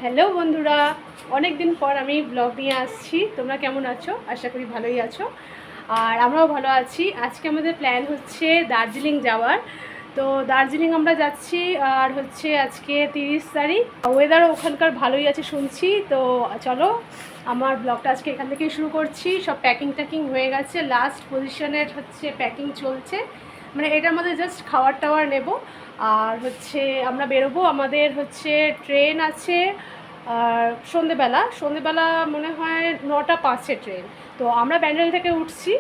Hello বন্ধুরা, অনেক দিন পর আমি ব্লগ নিয়ে আসছি। তোমরা কেমন আছো? আশা করি ভালোই আছো, আর আমরাও ভালো আছি। আজকে আমাদের প্ল্যান হচ্ছে দার্জিলিং যাওয়ার। তো দার্জিলিং আমরা যাচ্ছি, আর হচ্ছে আজকে 30 তারিখ। ওয়েদারও ওখানকার ভালোই আছে শুনছি। তো চলো, আমার ব্লগটা আজকে এখান থেকেই শুরু করছি। সব প্যাকিং হয়ে গেছে, লাস্ট পজিশনের হচ্ছে প্যাকিং চলছে। মানে এটার মধ্যে জাস্ট খাবার টাওয়ার নেব, আর হচ্ছে আমরা বেরোবো। আমাদের হচ্ছে ট্রেন আছে আর সন্ধেবেলা মনে হয় 9টা 5-এ ট্রেন। তো আমরা ব্যান্ডেল থেকে উঠছি,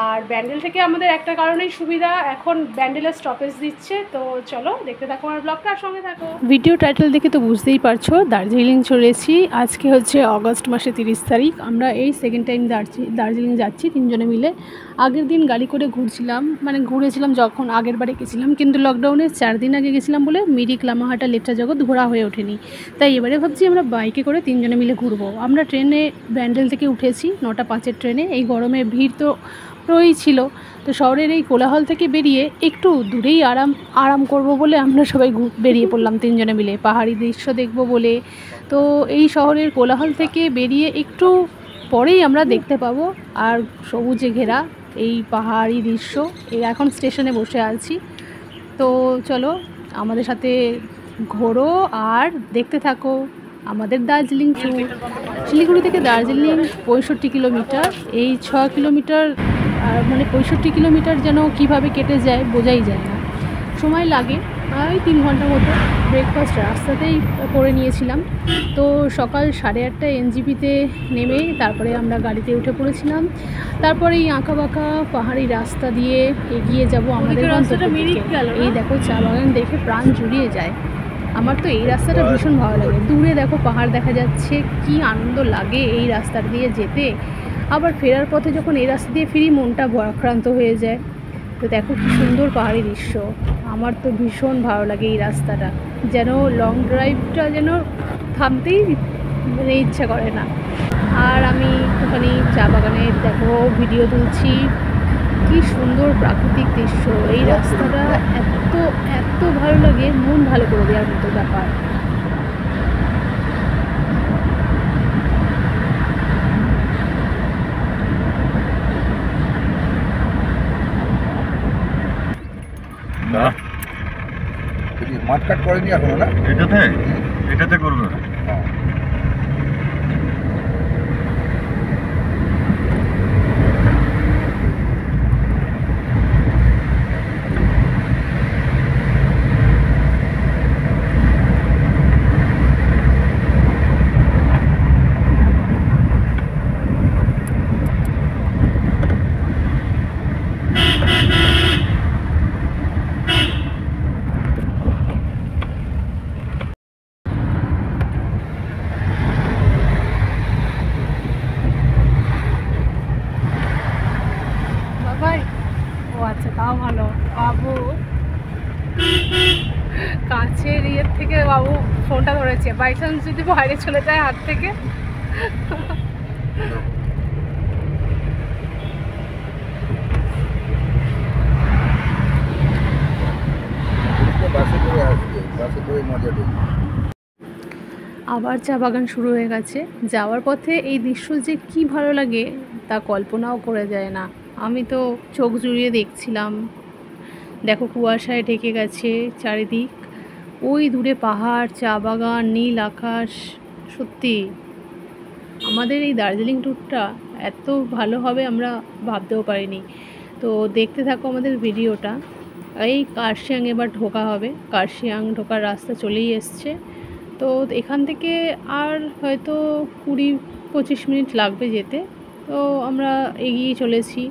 আর ব্যান্ডেল থেকে আমাদের একটা কারণেই সুবিধা, এখন ব্যান্ডেলের স্টপেজ দিচ্ছে। তো চলো দেখতে থাকো আমার ব্লগটা, আর সঙ্গে থাকো। ভিডিও টাইটেল দেখে তো বুঝতেই পারছো দার্জিলিং চলেছি। আজকে হচ্ছে অগস্ট মাসে 30 তারিখ। আমরা এই সেকেন্ড টাইম দার্জিলিং যাচ্ছি তিনজনে মিলে। আগের দিন গাড়ি করে ঘুরেছিলাম যখন আগের বারে গেছিলাম, কিন্তু লকডাউনের 4 দিন আগে গেছিলাম বলে মিরিক, লামাহাটা, লেপচা জগৎ ঘোরা হয়ে ওঠেনি। তাই এবারে ভাবছি আমরা বাইকে করে তিনজনে মিলে ঘুরবো। আমরা ট্রেনে ব্যান্ডেল থেকে উঠেছি 9টা 5-এর ট্রেনে। এই গরমে ভিড় তো ছিল। তো শহরের এই কোলাহল থেকে বেরিয়ে একটু দূরেই আরাম করব বলে আমরা সবাই বেরিয়ে পড়লাম তিনজনে মিলে পাহাড়ি দৃশ্য দেখব বলে। তো এই শহরের কোলাহল থেকে বেরিয়ে একটু পরেই আমরা দেখতে পাবো আর সবুজে ঘেরা এই পাহাড়ি দৃশ্য। এই এখন স্টেশনে বসে আছি। তো চলো আমাদের সাথে ঘোরো আর দেখতে থাকো আমাদের দার্জিলিং ট্যুর। শিলিগুড়ি থেকে দার্জিলিং 65 কিলোমিটার। এই 6 কিলোমিটার মানে 65 কিলোমিটার যেন কীভাবে কেটে যায় বোঝাই যায় না। সময় লাগে প্রায় 3 ঘন্টার মতো। ব্রেকফাস্ট রাস্তাতেই করে নিয়েছিলাম। তো সকাল 8:30 এনজিপিতে নেমে তারপরে আমরা গাড়িতে উঠে পড়েছিলাম। তারপরে এই আঁকাবাঁকা পাহাড়ি রাস্তা দিয়ে এগিয়ে যাব আমাদের গন্তব্যে। এই দেখো চা বাগান দেখে প্রাণ জুড়িয়ে যায়। আমার তো এই রাস্তাটা ভীষণ ভালো লাগে। দূরে দেখো পাহাড় দেখা যাচ্ছে, কি আনন্দ লাগে এই রাস্তা দিয়ে যেতে। আবার ফেরার পথে যখন এই রাস্তা দিয়ে ফিরি মনটা ভারাক্রান্ত হয়ে যায়। তো দেখো কি সুন্দর পাহাড়ি দৃশ্য। আমার তো ভীষণ ভালো লাগে এই রাস্তাটা, যেন লং ড্রাইভটা যেন থামতেই মানে ইচ্ছা করে না। আর আমি ওখানে চা বাগানে দেখো ভিডিও তুলছি। কি সুন্দর প্রাকৃতিক দৃশ্য। এই রাস্তাটা এত এত ভালো লাগে, মন ভালো করে দেওয়ার মতো ব্যাপার। মাঠ কাট করেনি এখনো না? এটাতে করবে। আচ্ছা, তাও ভালো। বাবু কাছের ইয়ের থেকে বাবু ফোনটা ধরেছে, বাই চান্স যদি বাইরে চলে যায় হাত থেকে। আবার চা বাগান শুরু হয়ে গেছে। যাওয়ার পথে এই দৃশ্য যে কি ভালো লাগে তা কল্পনাও করে যায় না। আমি তো চোখ জুড়িয়ে দেখছিলাম। দেখো কুয়াশায় ঢেকে গেছে চারিদিক, ওই দূরে পাহাড়, চা বাগান, নীল আকাশ। সত্যি আমাদের এই দার্জিলিং ট্যুরটা এত ভালো হবে আমরা ভাবতেও পারিনি। তো দেখতে থাকো আমাদের ভিডিওটা। এই কার্শিয়াং এবার ঢোকা হবে। কার্শিয়াং ঢোকার রাস্তা চলেই এসছে। তো এখান থেকে আর হয়তো 20-25 মিনিট লাগবে যেতে। তো আমরা এগিয়ে চলেছি।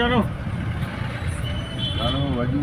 জানো জানো বাজু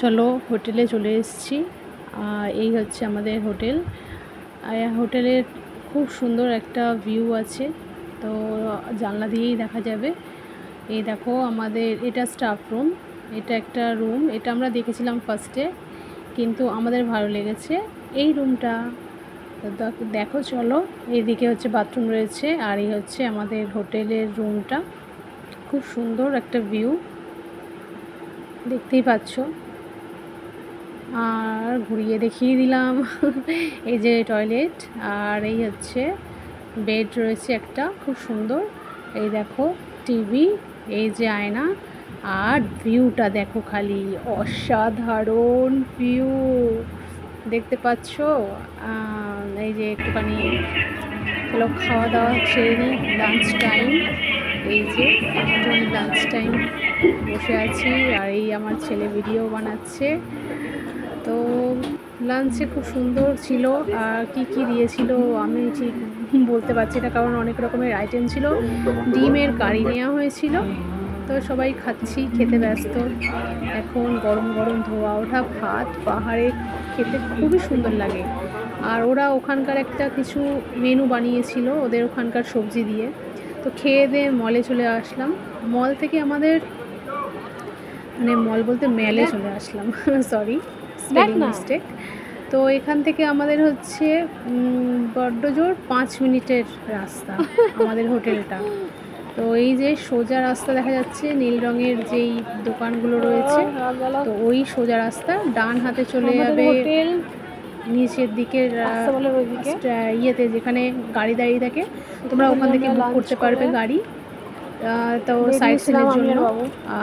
চলো হোটেলে চলে এসেছি। এই হচ্ছে আমাদের হোটেল। হোটেলের খুব সুন্দর একটা ভিউ আছে, তো জানলা দিয়েই দেখা যাবে। এই দেখো আমাদের এটা স্টাফ রুম, এটা একটা রুম, এটা আমরা দেখেছিলাম ফার্স্টে, কিন্তু আমাদের ভালো লেগেছে এই রুমটা। দেখো চলো, এইদিকে হচ্ছে বাথরুম রয়েছে, আর এই হচ্ছে আমাদের হোটেলের রুমটা। খুব সুন্দর একটা ভিউ, দেখতেই পাচ্ছ। আর ঘুরিয়ে দেখিয়ে দিলাম এই যে টয়লেট, আর এই হচ্ছে বেড রয়েছে একটা খুব সুন্দর। এই দেখো টিভি, এই যে আয়না, আর ভিউটা দেখো খালি, অসাধারণ ভিউ দেখতে পাচ্ছ। এই যে একটুখানি চলো খাওয়া দাওয়া সেরে নিই, লাঞ্চ টাইম। এই যে একটুখানি লাঞ্চ টাইম বসে আছি, আর এই আমার ছেলে ভিডিও বানাচ্ছে। তো লাঞ্চে খুব সুন্দর ছিল, আর কি দিয়েছিল আমি ঠিক বলতে পারছি না, কারণ অনেক রকমের আইটেম ছিল। ডিমের কারি নেওয়া হয়েছিল, তো সবাই খাচ্ছি, খেতে ব্যস্ত। এখন গরম গরম ধোয়া ওঠা ভাত পাহাড়ে খেতে খুবই সুন্দর লাগে। আর ওরা ওখানকার একটা কিছু মেনু বানিয়েছিল ওদের ওখানকার সবজি দিয়ে, তো খেয়ে দিয়ে মলে চলে আসলাম। মল থেকে আমাদের, মানে মল বলতে মেলে চলে আসলাম সরি, স্পেলিং মিস্টেক। তো এখান থেকে আমাদের হচ্ছে বড্ড জোর 5 মিনিটের রাস্তা আমাদের হোটেলটা। তো এই যে সোজা রাস্তা দেখা যাচ্ছে, নীল রঙের যেই দোকানগুলো রয়েছে, তো ওই সোজা রাস্তা ডান হাতে চলে যাবে নিচের দিকের ইয়েতে, যেখানে গাড়ি দাঁড়িয়ে থাকে, তোমরা ওখান থেকে বুক করতে পারবে গাড়ি, তো সাইড সিনের জন্য।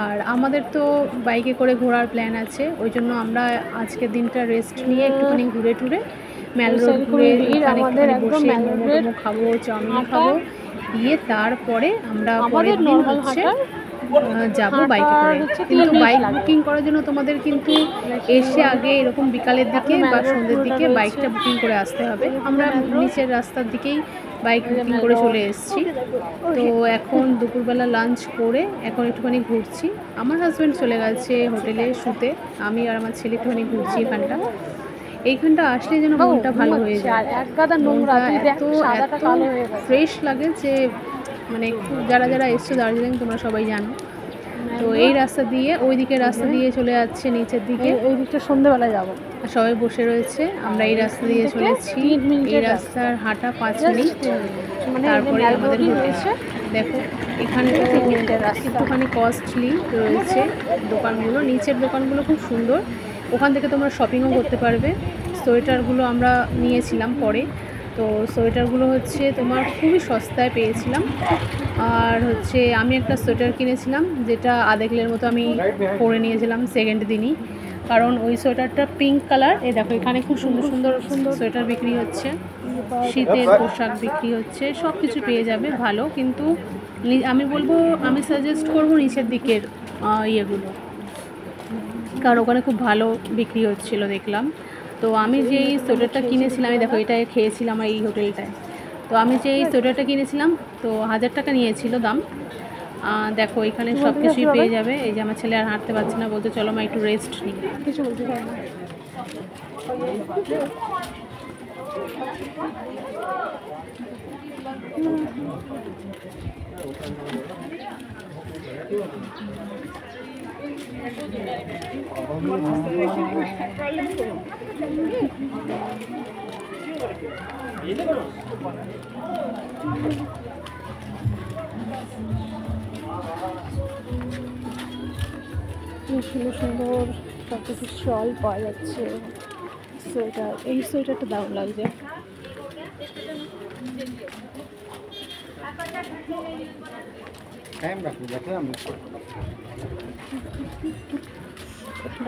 আর আমাদের তো বাইকে করে ঘোরার প্ল্যান আছে, ওই জন্য আমরা আজকের দিনটা রেস্ট নিয়ে একটুখানি ঘুরে টুরে ম্যাল রোড ঘুরে বসে মোমো খাবো, চাউমিন খাবো, দিয়ে তারপরে আমরা পরের দিন হচ্ছে যাবো বাইকে করে। কিন্তু বাইক বুকিং করার জন্য তোমাদের কিন্তু এসে আগে এরকম বিকালের দিকে বা সন্ধ্যের দিকে বাইকটা বুকিং করে আসতে হবে। আমরা নিচের রাস্তার দিকেই বাইক বুকিং করে চলে এসেছি। তো এখন দুপুরবেলা লাঞ্চ করে এখন একটুখানি ঘুরছি। আমার হাজব্যান্ড চলে গেছে হোটেলে শুতে, আমি আর আমার ছেলে একটুখানি ঘুরছি এখানটা। এইখানটা আসলে যেন মনটা ভালো হয়ে যায়, এত ফ্রেশ লাগে যে, মানে যারা যারা এসছো দার্জিলিং তোমরা সবাই জানো। তো এই রাস্তা দিয়ে ওই দিকের রাস্তা দিয়ে চলে যাচ্ছে নিচের দিকে, ওই দিকটা সন্ধ্যেবেলা যাবো। সবাই বসে রয়েছে, আমরা এই রাস্তা দিয়ে চলেছি। এই রাস্তার হাঁটা 5 মিনিট, তারপরে আমাদের হয়েছে। দেখো এখানটা একটুখানি কস্টলি রয়েছে দোকানগুলো, নিচের দোকানগুলো খুব সুন্দর, ওখান থেকে তোমরা শপিংও করতে পারবে। সোয়েটারগুলো আমরা নিয়েছিলাম পরে, তো সোয়েটারগুলো হচ্ছে তোমার খুবই সস্তায় পেয়েছিলাম। আর হচ্ছে আমি একটা সোয়েটার কিনেছিলাম, যেটা আধেকলের মতো আমি পরে নিয়েছিলাম সেকেন্ড দিনই, কারণ ওই সোয়েটারটা পিঙ্ক কালার। এই দেখো এখানে খুব সুন্দর সুন্দর সুন্দর সোয়েটার বিক্রি হচ্ছে, শীতের পোশাক বিক্রি হচ্ছে, সব কিছু পেয়ে যাবে ভালো। কিন্তু আমি বলবো, আমি সাজেস্ট করবো নিচের দিকের ইয়েগুলো, কারণ ওখানে খুব ভালো বিক্রি হচ্ছিল দেখলাম। তো আমি যেই সোয়েটারটা কিনেছিলাম, দেখো এটা খেয়েছিলাম এই হোটেলটায়। তো আমি যেই সোয়েটারটা কিনেছিলাম, তো 1000 টাকা নিয়েছিল দাম। দেখো এখানে সব কিছুই পেয়ে যাবে। এই যে আমার ছেলে আর হাঁটতে পারছে না, বলতে চলো মা একটু রেস্ট নিই, কিছু বলতে পারি না। সুন্দর সুন্দর সব কিছু শল পাওয়া যাচ্ছে। সোয়েটার, এই সোয়েটারটা দারুণ লাগছে।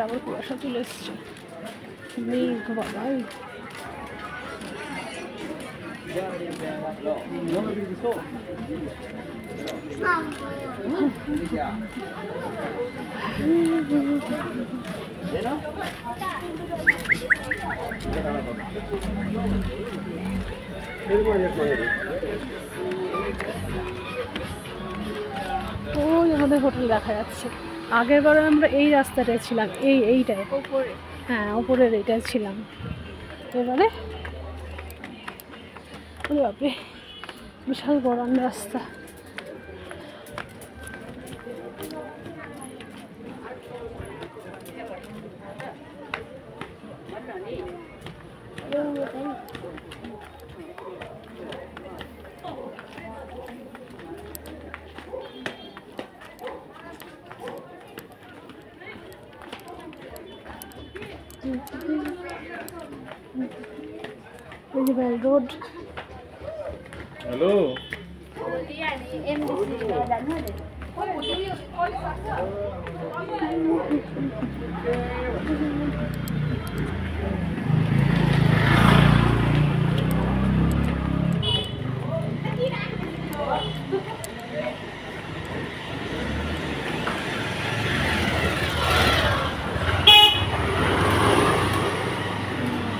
আবার কুয়াশা চলে এসছে, মেঘ বাবাই। ওই আমাদের হোটেল দেখা যাচ্ছে। আগের বারে আমরা এই রাস্তাটায় ছিলাম, এইটায় ওপরে, হ্যাঁ ওপরের এইটায় ছিলাম। এবারে ওরে বাপরে, বিশাল গরম রাস্তা। Bell road. হ্যালো,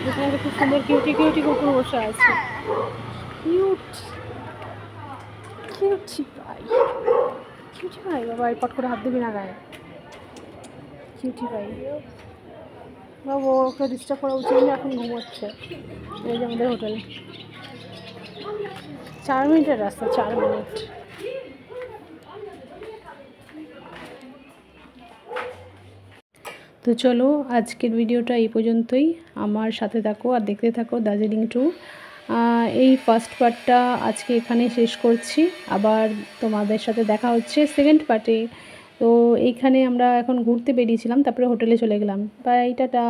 এখানে খুব সুন্দর কিউটি কিউটি কুকুর বসে আছে। Cute cutie pie, cutie pie বাবা, পট করে হাত দিবি না গায়ে। কিউটি পাই বাবা, ওকে ডিস্টার্ব করা উচিত না, এখন ঘুমোচ্ছে। এই যে আমাদের হোটেলে 4 মিনিটের রাস্তা, 4 মিনিট। তো চলো আজকের ভিডিওটা এই পর্যন্তই। আমার সাথে থাকো আর দেখতে থাকো দার্জিলিং টু। এই ফার্স্ট পার্টটা আজকে এখানেই শেষ করছি, আবার তোমাদের সাথে দেখা হচ্ছে সেকেন্ড পার্টে। তো এইখানে আমরা এখন ঘুরতে বেরিয়েছিলাম, তারপরে হোটেলে চলে গেলাম। Bye, tata.